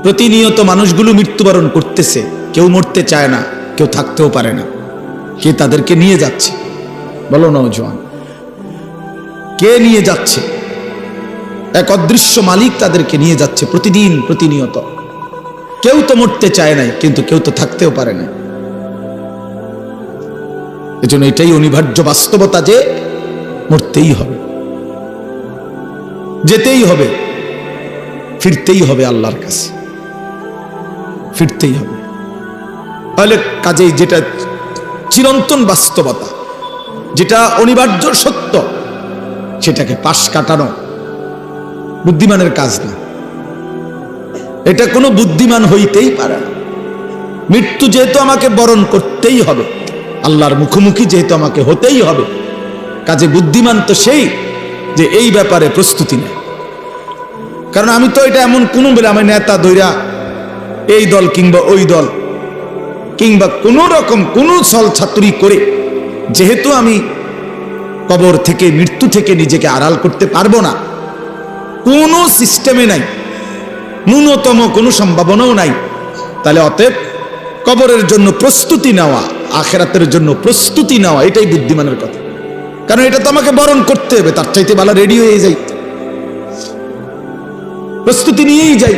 প্রতিনিয়ত মানুষগুলো মৃত্যুবরণ করতেছে, কেউ মরতে চায় না, কেউ থাকতেও পারে না। কে তাদেরকে নিয়ে যাচ্ছে বলো নওজোয়ান? কে নিয়ে যাচ্ছে? এক অদৃশ্য মালিক তাদেরকে নিয়ে যাচ্ছে প্রতিদিন, প্রতিনিয়ত। কেউ তো মরতে চায় নাই, কিন্তু কেউ তো থাকতেও পারে না। এজন্য এটাই অনিবার্য বাস্তবতা যে মরতেই হবে, যেতেই হবে, ফিরতেই হবে আল্লাহর কাছে, ফিরতেই হবে। তাহলে কাজেই যেটা চিরন্তন বাস্তবতা, যেটা অনিবার্য সত্য, সেটাকে পাশ কাটানো বুদ্ধিমানের কাজ না। এটা কোনো বুদ্ধিমান হইতেই পারে না। মৃত্যু যেহেতু আমাকে বরণ করতেই হবে, আল্লাহর মুখোমুখি যেহেতু আমাকে হতেই হবে, কাজে বুদ্ধিমান তো সেই যে এই ব্যাপারে প্রস্তুতি নেয়। কারণ আমি তো এটা এমন কোনো বেলা আমি নেতা ধইরা এই দল কিংবা ওই দল কিংবা কোন রকম কোন ছল ছাত্রী করে যেহেতু আমি কবর থেকে, মৃত্যু থেকে নিজেকে আড়াল করতে পারবো না, কোনো সিস্টেমে নাই, ন্যূনতম কোনো সম্ভাবনাও নাই, তাহলে অতএব কবরের জন্য প্রস্তুতি নেওয়া, আখিরাতের জন্য প্রস্তুতি নেওয়া, এটাই বুদ্ধিমানের কথা। কারণ এটা তো আমাকে বরণ করতে হবে, তার চাইতে ভালো রেডি হয়ে যাই, প্রস্তুতি নিয়েই যাই।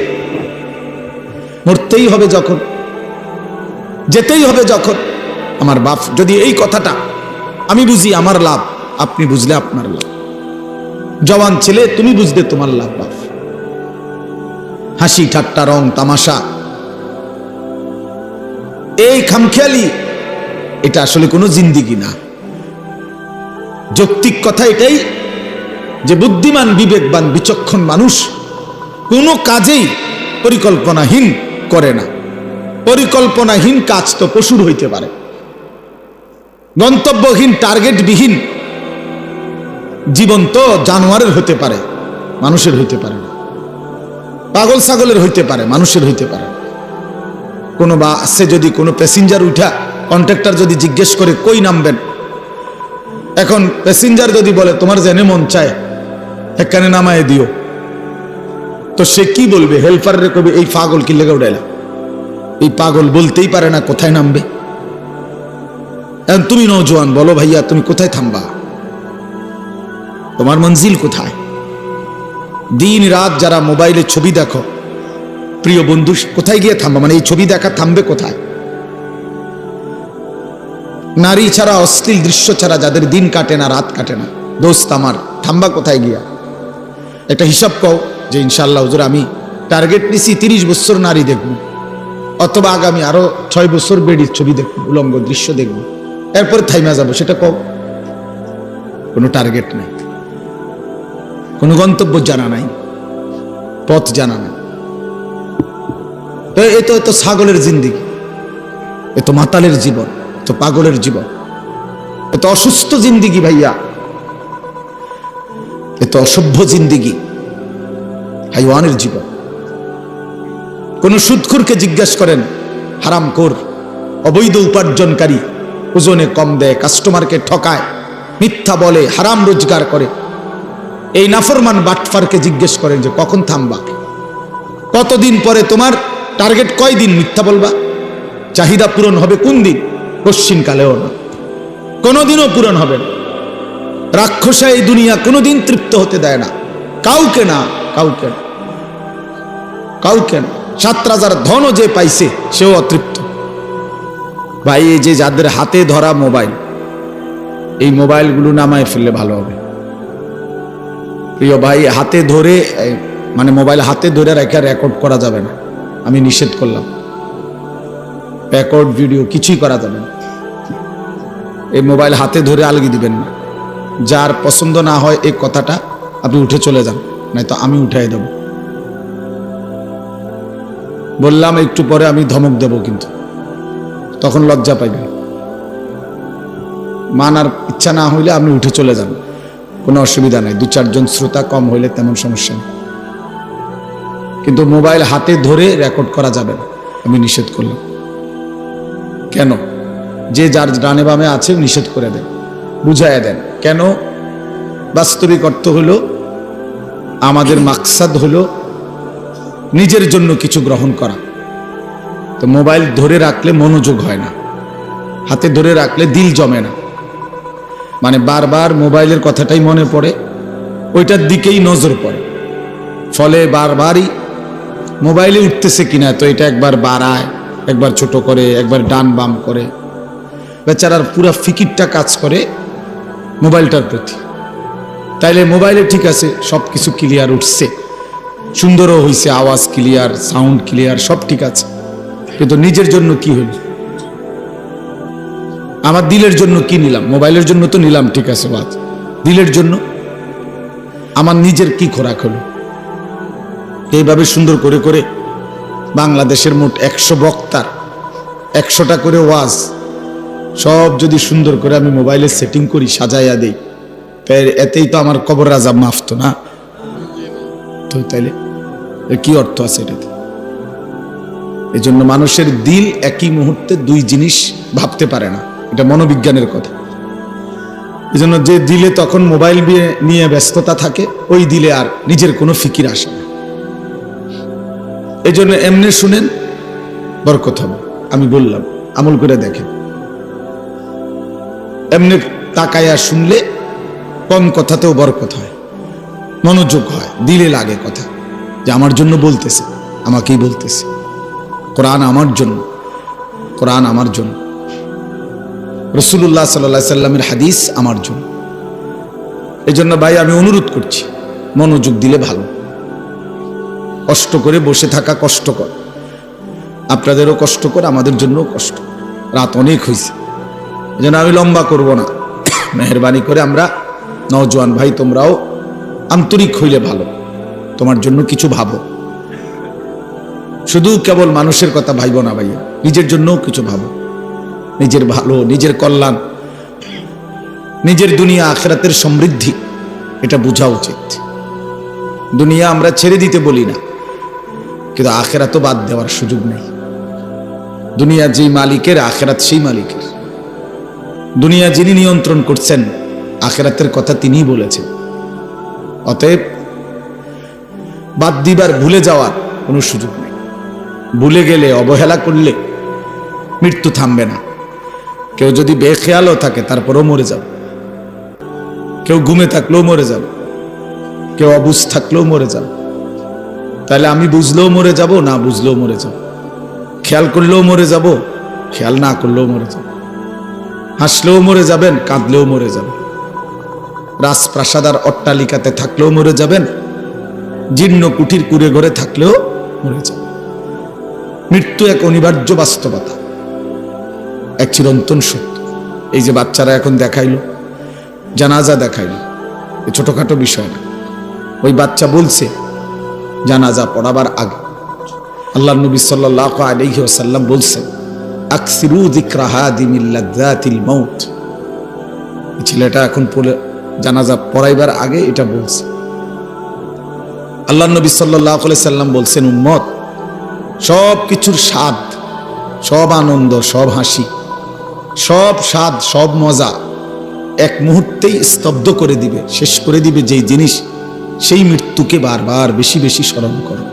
মরতেই হবে যখন, যেতেই হবে যখন। আমার বাপ যদি এই কথাটা আমি বুঝি আমার লাভ, আপনি বুঝলে আপনার লাভ। জওয়ান ছেলে তুমি বুঝলে তোমার লাভ। বাপ হাসি ঠাট্টা রং তামাশা, এই খামখেয়ালি, এটা আসলে কোনো জিন্দিগি না। যৌক্তিক কথা এটাই যে বুদ্ধিমান, বিবেকবান, বিচক্ষণ মানুষ কোনো কাজেই পরিকল্পনাহীন করে না। পরিকল্পনাহীন কাজ তো পশুর হইতে পারে, গন্তব্যহীন টার্গেটবিহীন জীবন তো জানোয়ারের হতে পারে, মানুষের হইতে পারে না। পাগল ছাগলের হইতে পারে, মানুষের হইতে পারে। কোনো বাসে যদি কোনো প্যাসেঞ্জার উঠা কন্ট্রাক্টর যদি জিজ্ঞেস করে কই নামবেন, এখন প্যাসেঞ্জার যদি বলে তোমার জেনে মন চায় এখানে নামায় দিও, তো সে কি বলবে? হেল্পারে কবে এই পাগল কি লেগে উঠাইলা? এই পাগল বলতেই পারে না কোথায় নামবে। এখন তুমি নওজোয়ান, বলো ভাইয়া তুমি কোথায় থামবা? তোমার মঞ্জিল কোথায়? দিন রাত যারা মোবাইলে ছবি দেখো, প্রিয় বন্ধু, কোথায় গিয়ে থামবা? মানে এই ছবি দেখা থামবে কোথায়? নারী ছাড়া, অশ্লীল দৃশ্য ছাড়া যাদের দিন কাটে না, রাত কাটে না, দোস্ত আমার, থামবা কোথায় গিয়া? একটা হিসাব কও যে ইনশাআল্লাহ হুজুর আমি টার্গেট নিছি 30 বছর নারী দেখব, অথবা আগামী আরো 6 বছর বেডির ছবি দেখব, উলঙ্গ দৃশ্য দেখব, এরপর থাইমা যাব। সেটা কও। কোনো টার্গেট নাই, কোনো গন্তব্য জানা নাই, পথ জানা নাই। এত ছাগলের জিন্দিগি, এত মাতালের জীবন, এত পাগলের জীবন, এত অসুস্থ জিন্দিগি ভাইয়া, এত অসভ্য জিন্দিগি, হাইওয়ানের জীবন। কোন সুদখোরকে জিজ্ঞেস করেন, হারামখোর, অবৈধ উপার্জনকারী, ওজনে কম দেয়, কাস্টমারকে ঠকায়, মিথ্যা বলে, হারাম রোজগার করে, এই নাফরমান বাটফারকে জিজ্ঞেস করেন যে কখন থামবা? কতদিন পরে তোমার টার্গেট কয়দিন মিথ্যা বলবা? চাহিদা পূরণ হবে কোন দিন? কশ্চিন কালেও না, কোনোদিনও পূরণ হবে না। রাক্ষসা এই দুনিয়া কোনোদিন তৃপ্ত হতে দেয় না, কাউকে না, কাউকে না, কাউকে না। 7 রাজার ধনও যে পাইছে সেও অতৃপ্ত। ভাই এই যে যাদের হাতে ধরা মোবাইল, এই মোবাইলগুলো নামায় ফেললে ভালো হবে। প্রিয় ভাই, হাতে ধরে মানে মোবাইল হাতে ধরে রেখে রেকর্ড করা যাবে না, আমি নিষেধ করলাম। রেকর্ড ভিডিও কিছুই করা যাবে না। এই মোবাইল হাতে ধরে আলগি দিবেন না। যার পছন্দ না হয় এই কথাটা আপনি উঠে চলে যান, নয়তো আমি উঠাই দেব। বললাম একটু পরে আমি ধমক দেব, কিন্তু তখন লজ্জা পাইবেন। মানার ইচ্ছা না হইলে আপনি উঠে চলে যান, কোনো অসুবিধা নাই। 2-4 জন শ্রোতা কম হইলে তেমন সমস্যা নেই, কিন্তু মোবাইল হাতে ধরে রেকর্ড করা যাবে না, আমি নিষেধ করলাম। কেন? যে যার ডানে বামে আছে নিষেধ করে দেন, বুঝাইয়া দেন। কেন? বাস্তবিক অর্থ হলো আমাদের মাকসাদ হলো নিজের জন্য কিছু গ্রহণ করা। তো মোবাইল ধরে রাখলে মনোযোগ হয় না, হাতে ধরে রাখলে দিল জমে না, মানে বারবার মোবাইলের কথাটাই মনে পড়ে, ওইটার দিকেই নজর পড়ে, ফলে বারবারই মোবাইলে উঠতেছে কিনা, তো এটা একবার বাড়ায়, একবার ছোট করে, একবার ডান বাম করে, বেচারার পুরা ফিকিরটা কাজ করে মোবাইলটার প্রতি। তাইলে মোবাইলে ঠিক আছে, সব কিছু ক্লিয়ার উঠছে, সুন্দরও হয়েছে, আওয়াজ ক্লিয়ার, সাউন্ড ক্লিয়ার, সব ঠিক আছে, কিন্তু নিজের জন্য কি হইল? আমার দিলের জন্য কি নিলাম? মোবাইলের জন্য তো নিলাম, ঠিক আছে, বাদ। দিলের জন্য আমার নিজের কি খোরাক হলো? এইভাবে সুন্দর করে করে বাংলাদেশের মোট 100 বক্তার 100টা করে ওয়াজ, সব যদি সুন্দর করে আমি মোবাইলে সেটিং করি, সাজাইয়া দেই, তাই এতেই তো আমার কবর আযাব মাফ তো না? তো তাইলে কি অর্থ আছে এটাতে? এই জন্য মানুষের দিল একই মুহূর্তে দুই জিনিস ভাবতে পারে না, এটা মনোবিজ্ঞানের কথা। এই জন্য যে দিলে তখন মোবাইল নিয়ে ব্যস্ততা থাকে, ওই দিলে আর নিজের কোনো ফিকির আসে না। এই জন্য এমনি শুনেন, বরকত হবে। আমি বললাম, আমল করে দেখেন। এমনি তাকায়া শুনলে কম কথাতেও বরকত হয়, মনোযোগ হয়, দিলে লাগে কথা, যে আমার জন্য বলতেছে, আমাকেই বলতেছে, কোরআন আমার জন্য, কোরআন আমার জন্য, রাসূলুল্লাহ সাল্লাল্লাহু আলাইহি সাল্লামের হাদিস আমার জন্য। এই জন্য ভাই আমি অনুরোধ করছি, মনোযোগ দিলে ভালো। কষ্ট করে বসে থাকা কষ্টকর, আপনাদেরও কষ্টকর, আমাদের জন্য কষ্ট। রাত অনেক হয়েছে, এই জন্য আমি লম্বা করব না। মেহরবানি করে আমরা নওজোয়ান ভাই, তোমরাও আন্তরিক হইলে ভালো, তোমার জন্য কিছু ভাবো। শুধু কেবল মানুষের কথা ভাইব না ভাইয়া, নিজের জন্যও কিছু ভাবো। নিজের ভালো, নিজের কল্যাণ, নিজের দুনিয়া আখিরাতের সমৃদ্ধি, এটা বোঝা উচিত। দুনিয়া আমরা ছেড়ে দিতে বলি না, কিন্তু আখিরাতও বাদ দেওয়ার সুযোগ নেই। দুনিয়া যেই মালিকের, আখিরাত সেই মালিকের। দুনিয়া যিনি নিয়ন্ত্রণ করছেন, আখিরাতের কথা তিনিই বলেছেন। অতএব বাদ দিবার, ভুলে যাওয়ার কোনো সুযোগ নেই। ভুলে গেলে, অবহেলা করলে মৃত্যু থামবে না। কেউ যদি বেখেয়ালও থাকে, তারপরও মরে যাবে। কেউ ঘুমে থাকলেও মরে যাবে, কেউ অবুঝ থাকলেও মরে যাবে। তাহলে আমি বুঝলেও মরে যাব, না বুঝলেও মরে যাব, খেয়াল করলেও মরে যাব, খেয়াল না করলেও মরে যাব, হাসলেও মরে যাবেন, কাঁদলেও মরে যাবেন, রাজপ্রাসাদ আর অট্টালিকাতে থাকলেও মরে যাবেন, জীর্ণ কুঠির কুড়ে ঘরে থাকলেও মরে যাবেন। মৃত্যু এক অনিবার্য বাস্তবতা, এক চিরন্তন সত্য। এই যে বাচ্চারা এখন দেখাইলো, জানাজা দেখাইলো, এ ছোটখাটো বিষয় না। ওই বাচ্চা বলছে জানাজা পড়াবার আগে, আল্লাহর নবী সাল্লাল্লাহু আলাইহি ওয়াসাল্লাম বলছেন, আকসিরু যিকরা হাদিমিল লাযাতিল মাউত। ছেলেটা এখন জানাজা পড়াইবার আগে এটা বলছে। আল্লাহর নবী সাল্লাল্লাহু আলাইহি সাল্লাম বলছেন, উম্মত, সব কিছুর স্বাদ, সব আনন্দ, সব হাসি, সব স্বাদ, সব মজা এক মুহূর্তেই স্তব্ধ করে দিবে, শেষ করে দিবে যেই জিনিস, সেই মৃত্যুকে বারবার বেশি বেশি স্মরণ করো।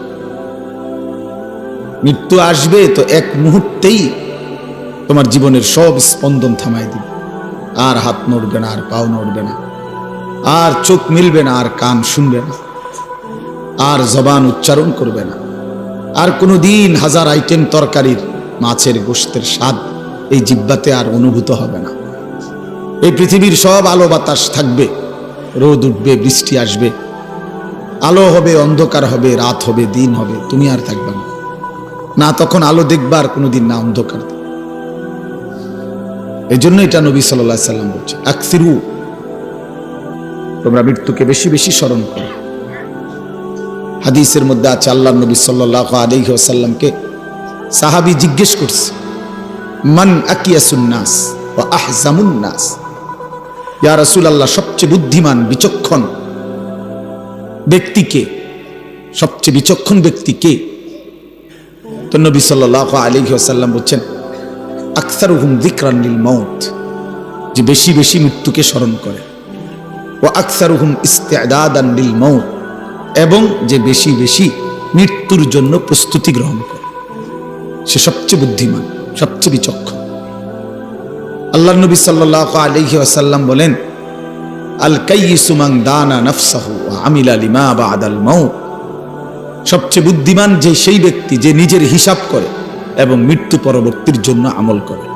মৃত্যু আসবে তো এক মুহূর্তেই তোমার জীবনের সব স্পন্দন থামাই দিবে। আর হাত নড়বে না, আর পাও নড়বে না, আর চোখ মিলবে না, আর কান শুনবে না, আর জবান উচ্চারণ করবে না, আর কোনো দিন হাজার আইটেম তরকারির, মাছের গোশতের স্বাদ এই জিহ্বাতে আর অনুভূত হবে না। এই পৃথিবীর সব আলো বাতাস থাকবে, রোদ উঠবে, বৃষ্টি আসবে, আলো হবে, অন্ধকার হবে, রাত হবে, দিন হবে, তুমি আর থাকবে না। না তখন আলো দেখবা, আর কোনোদিন না অন্ধকার। এই জন্য এটা নবী সাল্লাল্লাহু আলাইহি সাল্লাম বলছে, আকসিরু, তোমরা মৃত্যুকে বেশি বেশি স্মরণ করো। হাদিসের মধ্যে আছে, আল্লাহর নবী সাল্লাল্লাহু আলাইহি ওয়াসাল্লামকে সাহাবী জিজ্ঞেস করছে, মান আকিয়াসুন নাস ওয়া আহজামুন নাস, ইয়া রাসূলুল্লাহ, সবচেয়ে বুদ্ধিমান, বিচক্ষণ ব্যক্তি কে? সবচেয়ে বিচক্ষণ ব্যক্তি কে? তো নবী সাল্লাল্লাহু আলাইহি ওয়াসাল্লাম বলছেন, আকসারুহুম যিকরান লিল মাউত, যে বেশি বেশি মৃত্যুকে স্মরণ করে, ওয়া আকসারুহুম ইস্তিদাদান লিল মাউত, এবং যে বেশি বেশি মৃত্যুর জন্য প্রস্তুতি গ্রহণ করে। সে সবচেয়ে বুদ্ধিমান, সবচেয়ে বিচক্ষণ। আল্লাহ নবী সাল্লাল্লাহু আলাইহি ওয়াসাল্লাম বলেন, আল কাইয়িসু মান দানা নাফসাহু ওয়া আমিলা লিমা বা'দাল মাউত। সবচেয়ে বুদ্ধিমান যে সেই ব্যক্তি যে নিজের হিসাব করে এবং মৃত্যু পরবর্তীর জন্য আমল করে।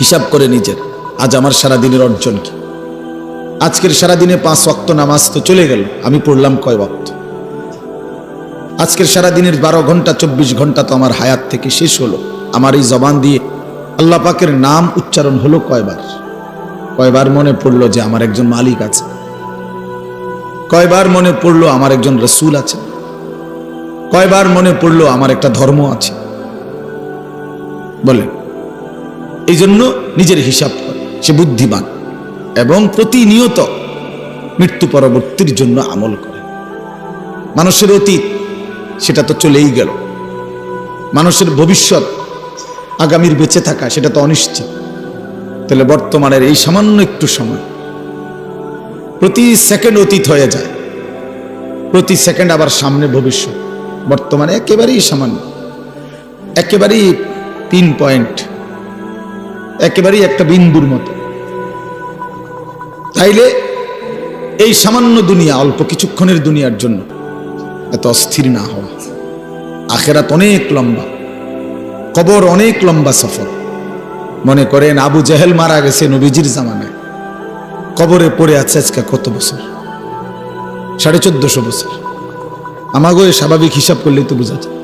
হিসাব করে নিজের, আজ আমার সারা দিনের অর্জন কি? আজকের সারা দিনে 5 ওয়াক্ত নামাজ তো চলে গেল, আমি পড়লাম কয় ওয়াক্ত? আজকের সারা দিনের 12 ঘন্টা 24 ঘন্টা তো আমার হায়াত থেকে শেষ হলো। আমার এই জবান দিয়ে আল্লাহ পাকের নাম উচ্চারণ হলো কয়বার? কয়বার মনে পড়লো যে আমার একজন মালিক আছে? কয়বার মনে পড়লো আমার একজন রসুল আছে? কয়বার মনে পড়লো আমার একটা ধর্ম আছে? বলেন। এই জন্য নিজের হিসাব করে সে বুদ্ধিমান এবং প্রতিনিয়ত মৃত্যু পরবর্তীর জন্য আমল করে। মানুষের অতীত সেটা তো চলেই গেল, মানুষের ভবিষ্যৎ আগামীর বেঁচে থাকা সেটা তো অনিশ্চিত। তাহলে বর্তমানের এই সামান্য একটু সময়, প্রতি সেকেন্ড অতীত হয়ে যায়, প্রতি সেকেন্ড আবার সামনে ভবিষ্যৎ। বর্তমানে একেবারেই সামান্য, একেবারেই পিন পয়েন্ট, একেবারেই একটা বিন্দুর মতো। তাইলে এই সামান্য দুনিয়া, অল্প কিছুক্ষণের দুনিয়ার জন্য এত অস্থির না হওয়া। আখেরাত অনেক লম্বা, কবর অনেক লম্বা সফর। মনে করেন আবু জেহেল মারা গেছে নবীজির জামানায়, কবরে পড়ে আছে আজকে কত বছর? 1450 বছর। আমাগো স্বাভাবিক হিসাব করলেই তো বোঝা যায়।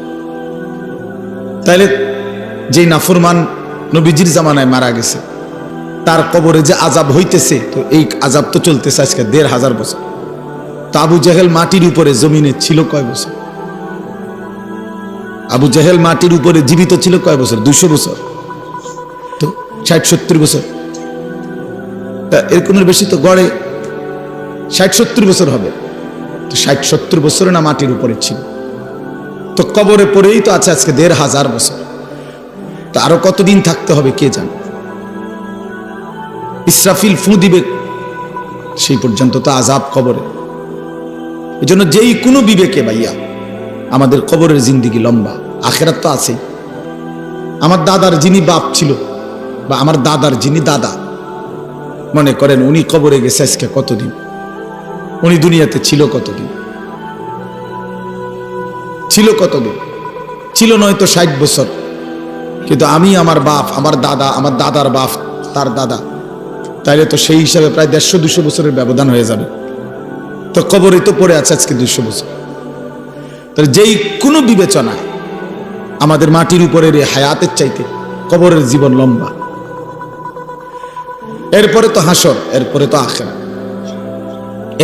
তাইলে যেই নাফরমান নবীজির জামানায় মারা গেছে, তার কবরে যে আযাব হইতেছে, তো এই আযাব তো চলতেছে আজকে 1500 বছর। তো আবু জেহেল মাটির উপরে জমিনে ছিল কয় বছর? আবু জেহেল মাটির উপরে জীবিত ছিল কয় বছর? 200 বছর। তো 60-70 বছর, এরকমের বেশি তো গড়ে 60-70 বছর হবে। তো 60-70 বছর না মাটির উপরে ছিল, তো কবরে পড়েই তো আছে আজকে 1500 বছর। তো আরো কতদিন থাকতে হবে কে জানে। ইসরাফিল ফু দিবে, সেই পর্যন্ত তো আযাব কবরে। এই জন্য যেই কোনো বিবেকে ভাইয়া, আমাদের কবরের জিন্দিগি লম্বা, আখেরাত তো আছেই। আমার দাদার যিনি বাপ ছিল, বা আমার দাদার যিনি দাদা, মনে করেন উনি কবরে গেছে আজকে কতদিন? উনি দুনিয়াতে ছিল কতদিন? ছিল কতদিন? ছিল নয়তো 60 বছর। কিন্তু আমি, আমার বাপ, আমার দাদা, আমার দাদার বাপ, তার দাদা, তাইলে তো সেই হিসাবে প্রায় 150-200 বছরের ব্যবধান হয়ে যাবে। তো কবরে তো পড়ে আছে আজকে 200 বছর। তাহলে যেই কোনো বিবেচনায় আমাদের মাটির উপরের এই হায়াতের চাইতে কবরের জীবন লম্বা। এরপরে তো হাসর, এরপরে তো আখিরাত,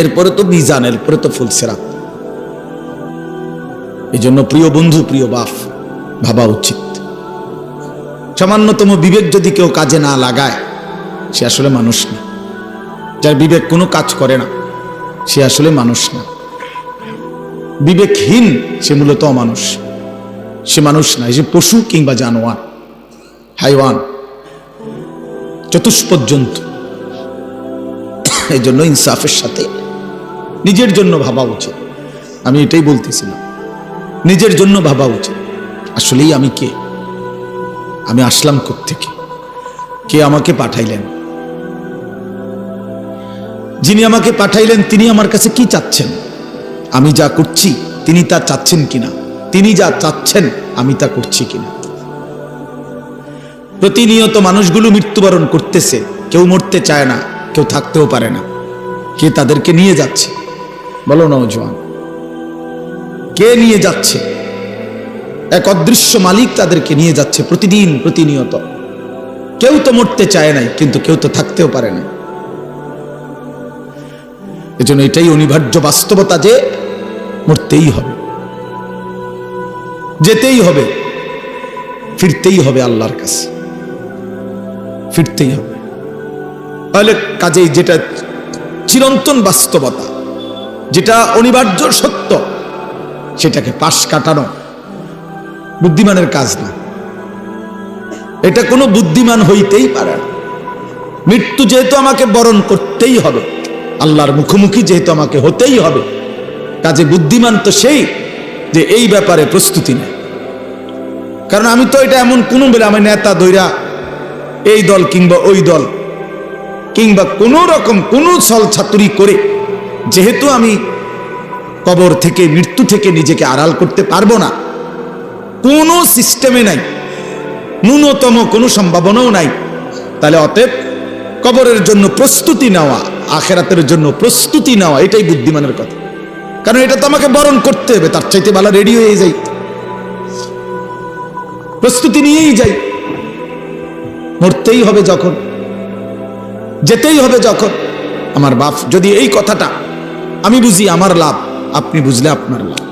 এরপরে তো মিজান, এরপরে তো ফুলসিরাত। এই জন্য প্রিয় বন্ধু, প্রিয় বাপ, ভাবা উচিত। সামান্যতম বিবেক যদি কেউ কাজে না লাগায়, সে আসলে মানুষ না। যার বিবেক কোনো কাজ করে না, সে আসলে মানুষ না। বিবেকহীন সে মূলত অমানুষ, সে মানুষ না, সে পশু কিংবা জানোয়ার, হাইওয়ান, চতুষ্পদ জন্তু। এই জন্য ইনসাফের সাথে নিজের জন্য ভাবা উচিত। আমি এটাই বলতেছিলাম, নিজের জন্য ভাবা উচিত। আসলেই আমি কে? আমি আসলাম কোত্থেকে? কে আমাকে পাঠাইলেন? যিনি আমাকে পাঠাইলেন তিনি আমার কাছে কি চাচ্ছেন? আমি যা করছি তিনি তা চাচ্ছেন কিনা? তিনি যা চাচ্ছেন আমি তা করছি কিনা? প্রতিনিয়ত মানুষগুলো মৃত্যুবরণ করতেছে, কেউ মরতে চায় না, কেউ থাকতেও পারে না। কে তাদেরকে নিয়ে যাচ্ছে? বলো নওজোয়ান, কে নিয়ে যাচ্ছে? এক অদৃশ্য মালিক তাদেরকে নিয়ে যাচ্ছে প্রতিদিন, প্রতিনিয়ত। কেউ তো মরতে চায় নাই, কিন্তু কেউ তো থাকতেও পারে না। এজন্য এটাই অনিবার্য বাস্তবতা যে মরতেই হবে, যেতেই হবে, ফিরতেই হবে আল্লাহর কাছে, ফিরতেই হবে। তাহলে কাজেই যেটা চিরন্তন বাস্তবতা, যেটা অনিবার্য সত্য, সেটাকে পাশ কাটানো বুদ্ধিমানের কাজ না। এটা কোনো বুদ্ধিমান হইতেই পারে না। মৃত্যু যেহেতু আমাকে বরণ করতেই হবে, আল্লাহর মুখোমুখি যেহেতু আমাকে হতেই হবে, কাজে বুদ্ধিমান তো সেই যে এই ব্যাপারে প্রস্তুতি নেই। কারণ আমি তো এটা এমন কোনো বেলা আমি নেতা দইরা এই দল কিংবা ওই দল কিংবা কোনো রকম কোনো ছল ছাতুরি করে যেহেতু আমি কবর থেকে মৃত্যু থেকে নিজেকে আড়াল করতে পারবো না, কোনো সিস্টেমে নাই, ন্যূনতম কোনো সম্ভাবনাও নাই, তাহলে অতএব কবরের জন্য প্রস্তুতি নেওয়া, আখেরাতের জন্য প্রস্তুতি নেওয়া এটাই বুদ্ধিমানের কথা। কারণ এটা তো আমাকে বরণ করতে হবে, তার চাইতে ভালো রেডি হয়ে যাই, প্রস্তুতি নিয়েই যাই। মরতেই হবে যখন, যেতেই হবে যখন। আমার বাপ যদি এই কথাটা আমি বুঝি আমার লাভ, আপনি বুঝলে আপনার লাভ।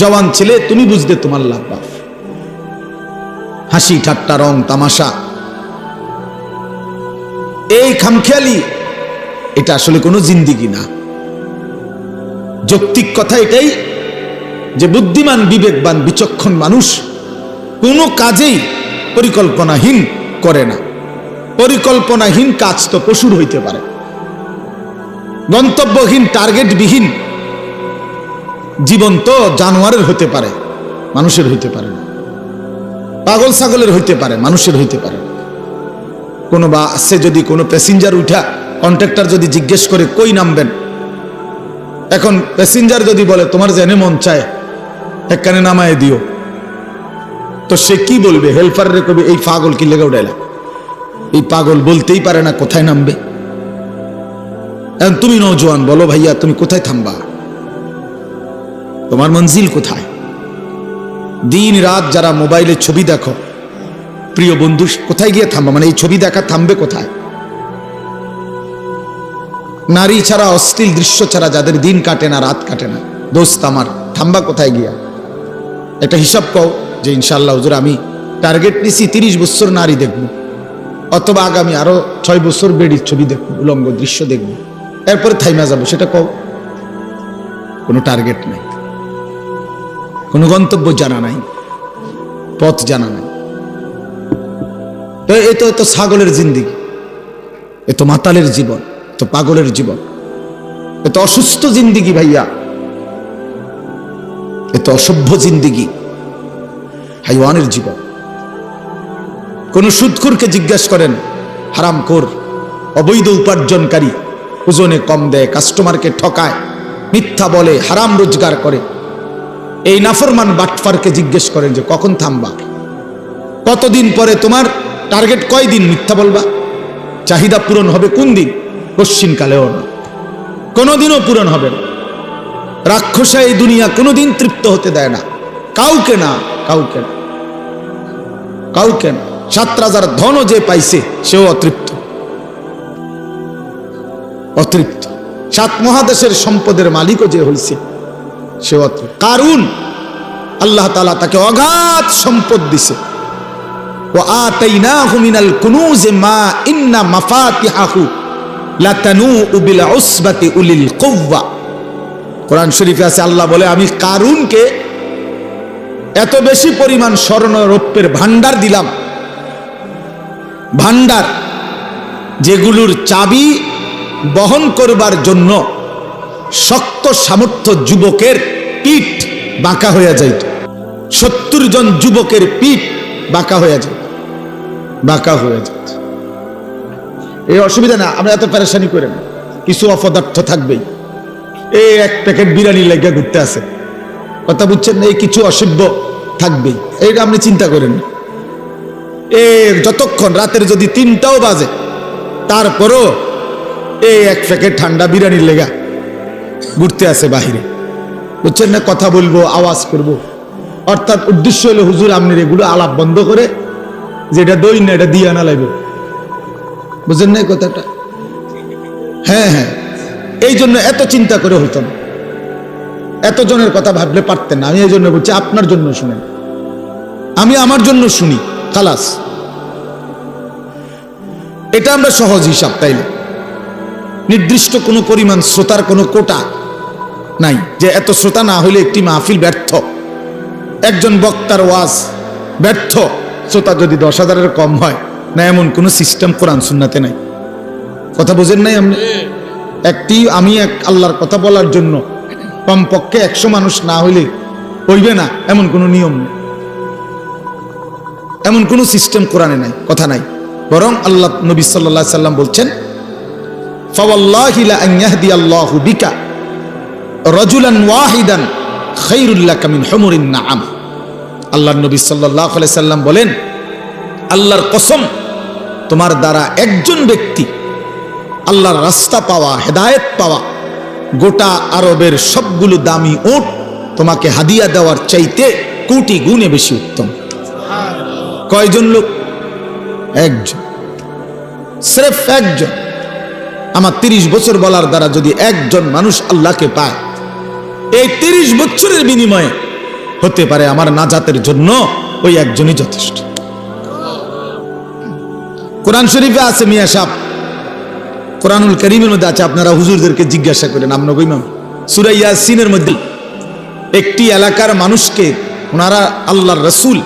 জওয়ান ছেলে তুমি বুঝলে তোমার লাভ। বাপ হাসি ঠাট্টা রং তামাশা এই খামখেয়ালি এটা আসলে কোনো জিন্দিগি না। যৌক্তিক কথা এটাই যে বুদ্ধিমান বিবেকবান বিচক্ষণ মানুষ কোনো কাজেই পরিকল্পনাহীন করে না। পরিকল্পনাহীন কাজ তো পশুর হইতে পারে, গন্তব্যহীন টার্গেটবিহীন জীবন তো জানোয়ারের হতে পারে, মানুষের হইতে পারে না। পাগল ছাগলের হইতে পারে, মানুষের হইতে পারে না। কোনো বাসে যদি কোনো প্যাসেঞ্জার উঠা কন্ট্রাক্টর যদি জিজ্ঞেস করে কই নামবেন, এখন প্যাসেঞ্জার যদি বলে তোমার জেনে মন চায় একখানে নামায় দিও, তো সে কি বলবে? হেল্পারে কবি এই পাগল কি লেগে উঠাইলা? এই পাগল বলতেই পারে না কোথায় নামবে। এখন তুমি নওজোয়ান বলো ভাইয়া তুমি কোথায় থামবা, তোমার মঞ্জিল কোথায়? দিন রাত যারা মোবাইলে ছবি দেখো, প্রিয় বন্ধু কোথায় গিয়ে থামবা? মানে এই ছবি দেখা থামবে কোথায়? নারী ছাড়া অশ্লীল দৃশ্য ছাড়া যাদের দিন কাটে না রাত কাটে না, দোস্ত আমার থামবা কোথায় গিয়া? একটা হিসাব কও যে ইনশাআল্লাহ হুজুর আমি টার্গেট নিছি 30 বছর নারী দেখব, অথবা আগামী আরো 6 বছর বেডির ছবি দেখব, উলঙ্গ দৃশ্য দেখব, এরপরে থাইমা যাবো। সেটা কও। কোনো টার্গেট নাই, কোনো গন্তব্য জানা নাই, পথ জানা নাই। তো এ তো ছাগলের জিন্দিগি, এ তো মাতালের জীবন, তো পাগলের জীবন, এ তো অসুস্থ জিন্দিগি ভাইয়া, এ তো অসভ্য জিন্দিগি, হাইওয়ানের জীবন। কোন সুদখোরকে জিজ্ঞেস করেন, হারামখোর অবৈধ উপার্জনকারী, ওজনে কম দেয়, কাস্টমারকে ঠকায়, মিথ্যা বলে, হারাম রোজগার করে, এই নাফরমান বাটফারকে জিজ্ঞেস করেন যে কখন থামবা? কতদিন পরে তোমার টার্গেট কয়দিন মিথ্যা বলবা? চাহিদা পূরণ হবে কোন দিন? কশ্চিনকালেও না, কোনোদিনও পূরণ হবে না। রাক্ষসা এই দুনিয়া কোনোদিন তৃপ্ত হতে দেয় না, কাউকে না, কাউকে না, কাউকে না। 7 রাজার ধনও যে পাইছে সেও অতৃপ্ত, অতৃপ্ত। 7 মহাদেশের সম্পদের মালিকও যে হইছে সেও অতৃপ্ত। কারুন আল্লাহ তাআলা তাকে অগাধ সম্পদ দিছে। ওয়া আতাইনাহু মিনাল কুনুজি মা ইন্না মাফাতিহাহু লাতানূউ বিল উসবাতি উলিল কুওয়া। কোরআন শরীফে আছে, আল্লাহ বলে আমি কারুনকে এত বেশি পরিমাণ স্বর্ণ রৌপ্যের ভান্ডার দিলাম, ভান্ডার যেগুলোর চাবি বহন করবার জন্য শক্ত সামর্থ্য যুবকের পিঠ বাঁকা হয়ে যাইত। 70 জন যুবকের পিঠ বাঁকা হয়ে যায়, বাঁকা হয়ে যায়। এই অসুবিধা না, আমরা এত পেরেশানি করেন, কিছু অপদার্থ থাকবেই। এই 1 প্যাকেট বিরিয়ানি লেগে ঘুরতে আছে, কথা বুঝছেন না? এই কিছু অসভ্য থাকবেই, এইটা আপনি চিন্তা করেন। যতক্ষণ রাতের যদি 3টাও বাজে, তারপরও এই 1 প্যাকেট ঠান্ডা বিরিয়ানির লেগা ঘুরতে আছে বাহিরে, বুঝছেন না? কথা বলবো, আওয়াজ করব, অর্থাৎ উদ্দেশ্য হলো হুজুর আপনার এগুলো আলাপ বন্ধ করে যেটা দই না এটা দিয়ে আনা লাগবে, বুঝছেন না কথাটা? হ্যাঁ হ্যাঁ, এই জন্য এত চিন্তা করে হইতো না, এত জনের কথা ভাবলে পারতেন না। আমি এই জন্য বলছি আপনার জন্য শুনেন, আমি আমার জন্য শুনি, খালাস। এটা আমরা সহজ হিসাব, তাইলে নির্দিষ্ট কোনো পরিমাণ শ্রোতার কোনো কোটা নাই যে এত শ্রোতা না হলে একটি মাহফিল ব্যর্থ, একজন বক্তার ওয়াজ ব্যর্থ, শ্রোতা যদি 10,000-এর কম হয় না, এমন কোনো সিস্টেম কোরআন সুন্নাতে নাই। কথা বোঝেন নাই আপনি? আমি আল্লাহর কথা বলার জন্য কমপক্ষে 100 মানুষ না হইলে হইবে না এমন কোনো নিয়ম নেই, এমন কোনো সিস্টেম কোরআনে নাই, কথা নাই। বরং আল্লাহ নবী সাল্লাল্লাহু আলাইহি সাল্লাম বলছেন ফাওয়াল্লাহি লা আন ইয়াহদিয়াল্লাহু বিকা রাজুলান ওয়াহিদান খায়রুল লাকা মিন হুমুরিন নাআম। আল্লাহর নবী সাল্লাল্লাহু আলাইহি সাল্লাম বলেন, আল্লাহর কসম, তোমার দ্বারা একজন ব্যক্তি আল্লাহর রাস্তা পাওয়া, হেদায়েত পাওয়া, গোটা আরবের সবগুলো দামি উট তোমাকে হাদিয়া দেওয়ার চাইতে কোটি গুণে বেশি উত্তম। কয়জন লোক? একজন, স্রেফ একজন। আমার 30 বছর বলার দ্বারা যদি একজন মানুষ আল্লাহকে পায়, এই 30 বছরের বিনিময়ে হতে পারে আমার নাজাতের জন্য ওই একজনই যথেষ্ট। কোরআন শরীফে আছে মিয়া সাহেব, কোরআনুল কারীমের মধ্যে আছে, আপনারা হুজুরদেরকে জিজ্ঞাসা করেন। আমরা কইমাম সূরা ইয়াসিনের মধ্যে একটি এলাকার মানুষকে ওনারা আল্লাহর রাসূল